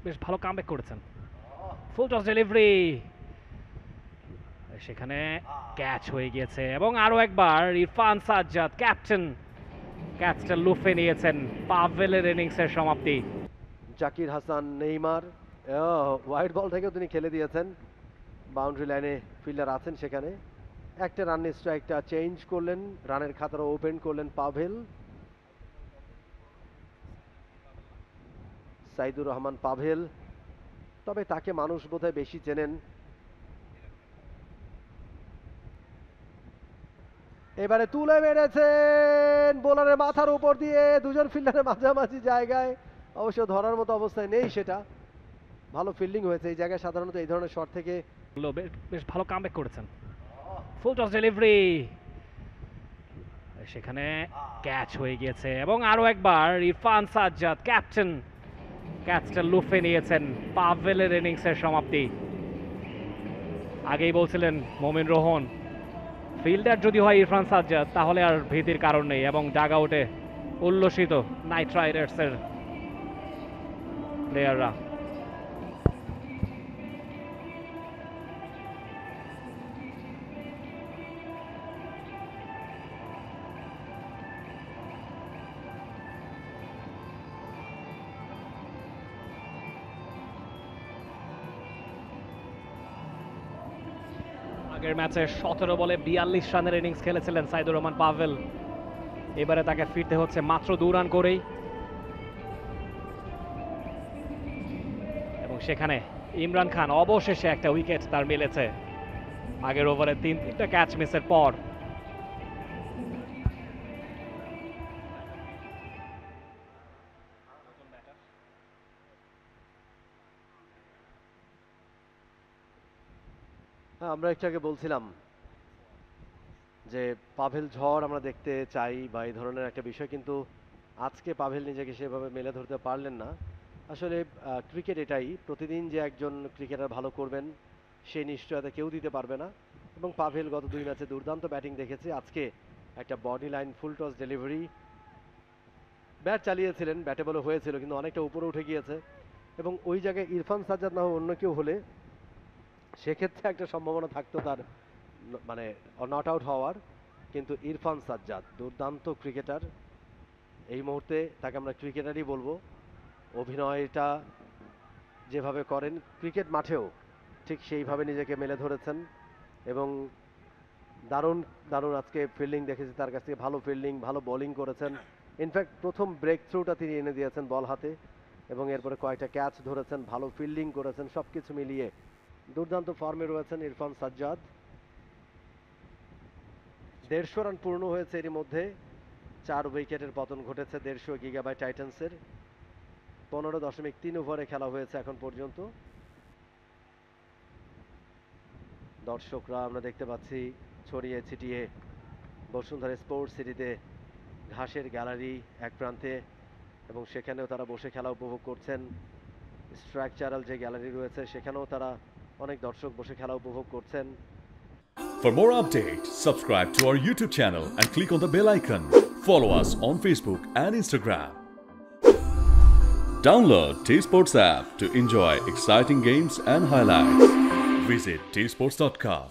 বেশ ভালো কামব্যাক করেছেন। ফুল টস ডেলিভারি, সেখানে ক্যাচ হয়ে গিয়েছে এবং আরো একবার ইরফান সাজ্জাদ ক্যাচটা লুফে নিয়েছেন। পাভেলের ইনিংসের সমাপ্তি। Zakir Hasan Neymar white ball থেকেও তিনি খেলে দিয়েছেন। বাউন্ডারি লাইনে ফিল্ডার আছেন, সেখানে একটা রান স্ট্রাইকটা চেঞ্জ করলেন, রানের খাতাটা ওপেন করলেন পাভেল। সাইদুর রহমান পাভেল, তবে তাকে মানুষ বোধহয় বেশি চেনেন। এবারে তুলে মেরেছেন বোলারের মাথার উপর দিয়ে, দুজন ফিল্ডারের মাঝামাঝি জায়গায়, অবশ্য ধরার মতো অবস্থায় নেই সেটা। ভালো ফিল্ডিং হয়েছে এই জায়গায়, সাধারণত এই ধরনের শট থেকে বেশ ভালো কামব্যাক করেছেন। ফুল টস ডেলিভারি, সেখানে ক্যাচ হয়ে গিয়েছে এবং আরো একবার ইরফান সাজ্জাদ ক্যাচটা লুফে নিয়েছেন। পাভেলের ইনিংসের সমাপ্তি। আগেই বলছিলেন মোমিন রোহন, ফিল্ডার যদি হয় ইরফান সাজ্জাদ তাহলে আর ভীতির কারণ নেই, এবং ডাগ আউটে উল্লসিত নাইট রাইডার্সের প্লেয়াররা। আগের ম্যাচে 17 বলে 42 রানের ইনিংস খেলেছিলেন সাইদুর রহমান পাভেল। এবারে তাকে ফিরতে হচ্ছে মাত্র 2 রান করেই, এবং সেখানে ইমরান খান অবশেষে একটা উইকেট তার মিলেছে আগের ওভারে 3টা ক্যাচ মিসের পর। আমরা একটু আগে বলছিলাম যে পাভেল ঝড় আমরা দেখতে চাই বা এই ধরনের একটা বিষয়, কিন্তু আজকে পাভেল নিজেকে সেভাবে মেলে ধরতে পারলেন না। আসলে ক্রিকেট এটাই, প্রতিদিন যে একজন ক্রিকেটার ভালো করবেন সেই নিশ্চয়তা কেউ দিতে পারবে না। এবং পাভেল গত 2 ম্যাচে দুর্দান্ত ব্যাটিং দেখেছে, আজকে একটা body line full toss delivery, bat চালিয়েছিলেন, ব্যাটে বলে হয়েছিল কিন্তু অনেকটা উপরে উঠে গিয়েছে। এবং ওই জায়গায় ইরফান সাজ্জাদ না অন্য কেউ হলে সেক্ষেত্রে একটা সম্ভাবনা থাকতো তার মানে নট আউট হওয়ার, কিন্তু ইরফান সাজ্জাদ দুর্দান্ত ক্রিকেটার। এই মুহূর্তে তাকে আমরা ক্রিকেটারই বলবো। অভিনয়টা যেভাবে করেন ক্রিকেট মাঠেও ঠিক সেইভাবে নিজেকে মেলে ধরেছেন, এবং দারুণ দারুণ আজকে ফিল্ডিং দেখেছি তার কাছ থেকে, ভালো ফিল্ডিং, ভালো বোলিং করেছেন। ইনফ্যাক্ট প্রথম ব্রেক থ্রুটা তিনি এনে দিয়েছেন বল হাতে, এবং এরপরে কয়েকটা ক্যাচ ধরেছেন, ভালো ফিল্ডিং করেছেন, সবকিছু মিলিয়ে দুর্দান্ত ফর্মে রয়েছেন ইরফান সাজ্জাদ। 150 রান পূর্ণ হয়েছে এর মধ্যে, 4 উইকেটের পতন ঘটেছে 150 গিগাবাইট টাইটান্সের। 15.3 ওভারে খেলা হয়েছে এখন পর্যন্ত। দর্শকরা আমরা দেখতে পাচ্ছি ছড়িয়ে ছিটিয়ে বসুন্ধরা স্পোর্টস সিটিতে, ঘাসের গ্যালারি এক প্রান্তে, এবং সেখানেও তারা বসে খেলা উপভোগ করছেন। স্ট্রাকচারাল যে গ্যালারি রয়েছে সেখানেও তারা অনেক দর্শক বসে খেলা উপভোগ করছেন। For more updates, subscribe to our YouTube channel and click on the bell icon. Follow us on Facebook and Instagram. Download T-Sports app to enjoy exciting games and highlights. Visit tsports.com.